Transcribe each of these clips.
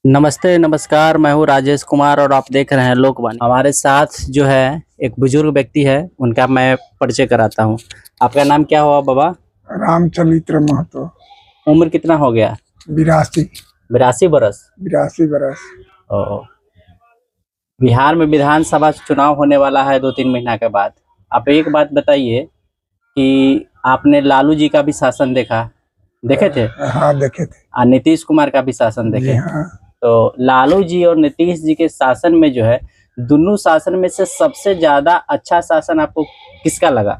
नमस्ते नमस्कार, मैं हूँ राजेश कुमार और आप देख रहे हैं लोकवाणी। हमारे साथ जो है एक बुजुर्ग व्यक्ति है, उनका मैं परिचय कराता हूँ। आपका नाम क्या हुआ बाबा? रामचरित्र महतो। उम्र कितना हो गया? 82। 82 बरस। 82 बरस। ओ, बिहार में विधानसभा चुनाव होने वाला है 2-3 महीना के बाद। आप एक बात बताइए कि आपने लालू जी का भी शासन देखा, देखे थे? हाँ, देखे थे। और नीतीश कुमार का भी शासन जी देखे। हाँ। तो लालू जी और नीतीश जी के शासन में जो है, दोनों शासन में से सबसे ज्यादा अच्छा शासन आपको किसका लगा?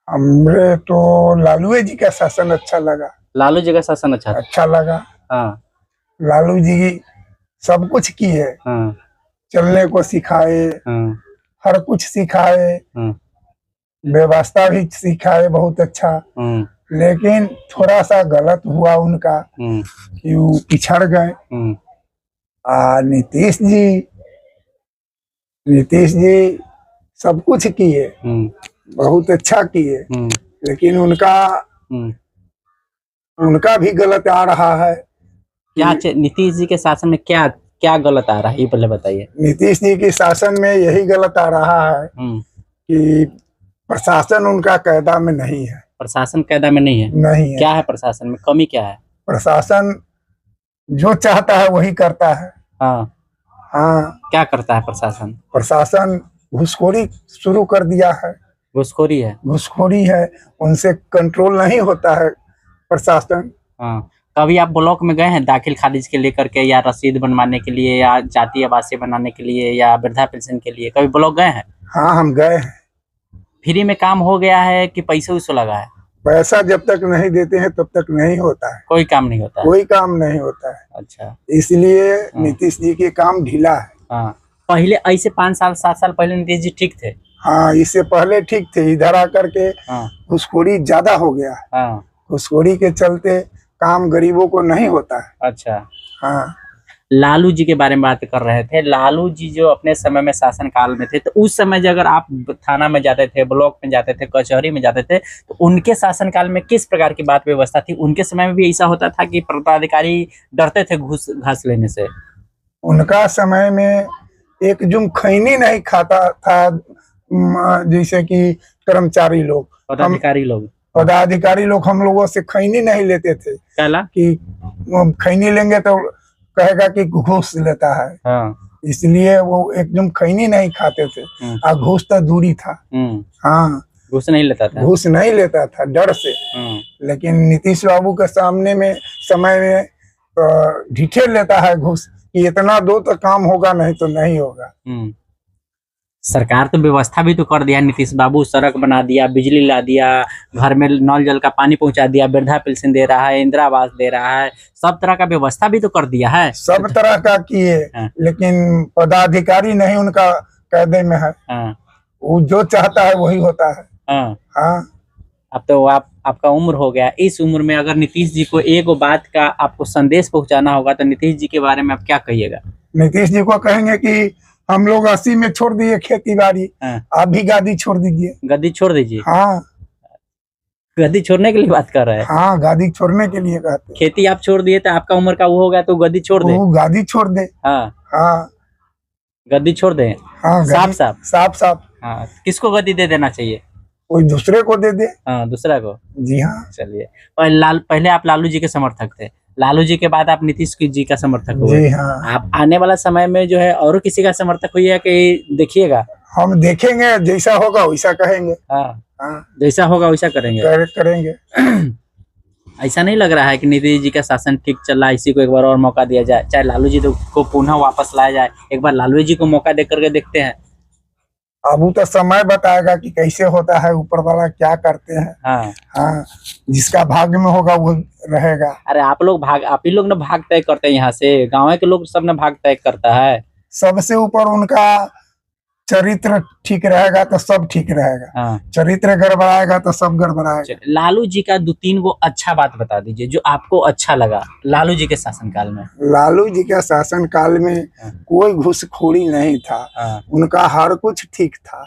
हमरे तो लालू जी का शासन अच्छा लगा। लालू जी का शासन अच्छा था। अच्छा लगा। हाँ लालू जी सब कुछ किए, हाँ चलने को सिखाए, हाँ हर कुछ सिखाए, हाँ व्यवस्था भी सिखाए बहुत अच्छा। हाँ लेकिन थोड़ा सा गलत हुआ उनका कि वो पिछड़ गए। नीतीश जी सब कुछ किए, बहुत अच्छा किए, लेकिन उनका भी गलत आ रहा है। क्या नीतीश जी के शासन में क्या क्या गलत आ रहा है, ये पहले बताइए। नीतीश जी के शासन में यही गलत आ रहा है कि प्रशासन उनका कायदा में नहीं है। प्रशासन कायदा में नहीं है? नहीं है। क्या है प्रशासन में, कमी क्या है? प्रशासन जो चाहता है वही करता है। हाँ हाँ। क्या करता है प्रशासन? प्रशासन घूसखोरी शुरू कर दिया है। घूसखोरी है? घूसखोरी है, उनसे कंट्रोल नहीं होता है प्रशासन। हाँ, कभी आप ब्लॉक में गए हैं दाखिल खारिज के लेकर के, या रसीद बनवाने के लिए, या जातीय आवासीय बनाने के लिए, या वृद्धा पेंशन के लिए कभी ब्लॉक गए हैं? हाँ, हम गए हैं। फ्री में काम हो गया है कि पैसे वैसे लगा है? पैसा जब तक नहीं देते हैं तब तक नहीं होता है। कोई काम नहीं होता है? कोई काम नहीं होता है। अच्छा, इसलिए नीतीश जी के काम ढीला है। हाँ, पहले ऐसे 5 साल 7 साल पहले नीतीश जी ठीक थे? हाँ, इससे पहले ठीक थे, इधर आकर के घूसखोरी ज्यादा हो गया है। घूसखोरी के चलते काम गरीबों को नहीं होता है। अच्छा। हाँ। लालू जी के बारे में बात कर रहे थे। लालू जी जो अपने समय में शासन काल में थे, तो उस समय जो अगर आप थाना में जाते थे, ब्लॉक में जाते थे, कचहरी में जाते थे, तो उनके शासन काल में किस प्रकार की बात व्यवस्था थी? उनके समय में भी ऐसा होता था कि पदाधिकारी डरते थे घूस घास लेने से? उनका समय में एक जुम खैनी नहीं खाता था, जैसे कि कर्मचारी लोग, पदाधिकारी लोग हम लोगों से खैनी नहीं लेते थे। कि खैनी लेंगे तो कहेगा कि घूस लेता है। हाँ। इसलिए वो एकदम खैनी नहीं खाते थे। और घूस तो दूरी था। हाँ, घूस नहीं लेता था। घूस नहीं लेता था डर से। लेकिन नीतीश बाबू के सामने में समय में ढीठे लेता है घूस कि इतना दो तो काम होगा, नहीं तो नहीं होगा। सरकार तो व्यवस्था भी तो कर दिया नीतीश बाबू, सड़क बना दिया, बिजली ला दिया, घर में नल जल का पानी पहुंचा दिया, वृद्धा पेंशन दे रहा है, इंदिरा आवास दे रहा है, सब तरह का व्यवस्था भी तो कर दिया है। सब तरह का किए। लेकिन पदाधिकारी नहीं उनका कायदे में है। वो जो चाहता है वही होता है। हाँ। अब तो आपका उम्र हो गया, इस उम्र में अगर नीतीश जी को एक बात का आपको संदेश पहुंचाना होगा तो नीतीश जी के बारे में आप क्या कहिएगा? नीतीश जी को कहेंगे कि हम लोग 80 में छोड़ दिए खेती बाड़ी, आप भी गादी छोड़ दीजिए। गद्दी छोड़ दीजिए? हाँ, गद्दी छोड़ने के लिए बात कर रहे हैं? हाँ, गादी छोड़ने के लिए कहते हैं। खेती आप छोड़ दिए तो आपका उम्र का वो हो गया तो गद्दी छोड़ दे? वो गादी छोड़ दे। हाँ हाँ, गद्दी छोड़ दे। हाँ, साफ। हाँ, किसको गद्दी दे देना चाहिए? कोई दूसरे को दे दे। हाँ, दूसरा को। जी हाँ। चलिए, पहले आप लालू जी के समर्थक थे, लालू जी के बाद आप नीतीश जी का समर्थक हुए। जी हाँ। आप आने वाला समय में जो है और किसी का समर्थक हुई कि देखिएगा? हम देखेंगे, जैसा होगा वैसा कहेंगे। हाँ, जैसा होगा वैसा करेंगे। ऐसा नहीं लग रहा है कि नीतीश जी का शासन ठीक चल रहा है, इसी को एक बार और मौका दिया जाए, चाहे लालू जी को पुनः वापस लाया जाए, एक बार लालू जी को मौका दे करके देखते हैं। अब वो तो समय बताएगा कि कैसे होता है, ऊपर वाला क्या करते हैं। हाँ, जिसका भाग्य में होगा वो रहेगा। अरे आप ही लोग ना भाग तय करते हैं, यहाँ से गाँव के लोग सब ना भाग तय करता है। सबसे ऊपर उनका चरित्र ठीक रहेगा तो सब ठीक रहेगा। चरित्र गड़बड़ाएगा तो सब गड़बड़ाएगा। लालू जी का 2-3 वो अच्छा बात बता दीजिए जो आपको अच्छा लगा लालू जी के शासनकाल में। लालू जी के शासनकाल में कोई घूसखोरी नहीं था। उनका हर कुछ ठीक था।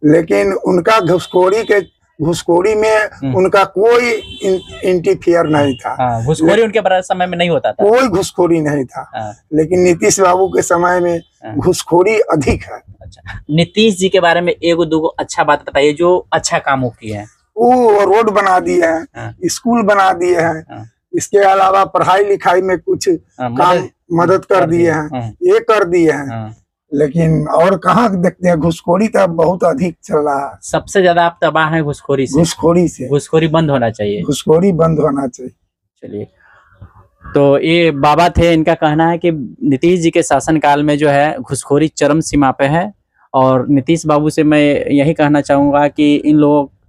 लेकिन उनका घूसखोरी के घुसखोरी में उनका कोई इंटरफियर नहीं था। हाँ, घुसखोरी उनके समय में नहीं होता था, कोई घुसखोरी नहीं था। लेकिन नीतीश बाबू के समय में घुसखोरी अधिक है। अच्छा, नीतीश जी के बारे में एगो दूगो अच्छा बात बताइए जो अच्छा काम किए हैं। वो रोड बना दिए हैं, स्कूल बना दिए हैं, इसके अलावा पढ़ाई लिखाई में कुछ काम मदद कर दिए हैं, ये कर दिए हैं। लेकिन और कहाँ देखते हैं, घुसखोरी तो बहुत अधिक चल रहा है। सबसे ज्यादा आप तबाह हैं घुसखोरी से। घुसखोरी बंद होना चाहिए। घुसखोरी बंद होना चाहिए। चलिए, तो ये बाबा थे, इनका कहना है कि नीतीश जी के शासनकाल में जो है घुसखोरी चरम सीमा पे है। और नीतीश बाबू से मैं यही कहना चाहूंगा कि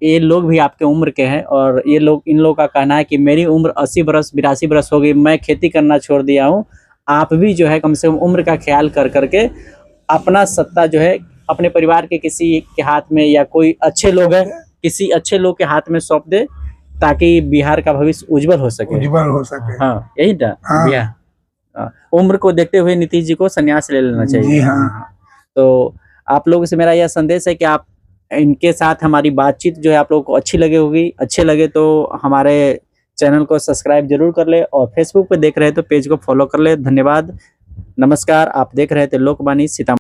ये लोग भी आपके उम्र के हैं और इन लोगों का कहना है कि मेरी उम्र 80 बरस 82 बरस हो गई, मैं खेती करना छोड़ दिया हूँ। आप भी जो है कम से कम उम्र का ख्याल कर करके अपना सत्ता जो है अपने परिवार के किसी के हाथ में या कोई अच्छे लोग हैं किसी अच्छे लोग के हाथ में सौंप दे ताकि बिहार का भविष्य उज्जवल हो सके। हाँ, यही था। हाँ। उम्र को देखते हुए नीतीश जी को संन्यास ले लेना चाहिए। जी हाँ। तो आप लोगों से मेरा यह संदेश है कि आप इनके साथ हमारी बातचीत जो है आप लोगों को अच्छे लगे तो हमारे चैनल को सब्सक्राइब जरूर कर ले और फेसबुक पे देख रहे हैं तो पेज को फॉलो कर ले। धन्यवाद, नमस्कार। आप देख रहे थे लोकवाणी सीतामढ़ी।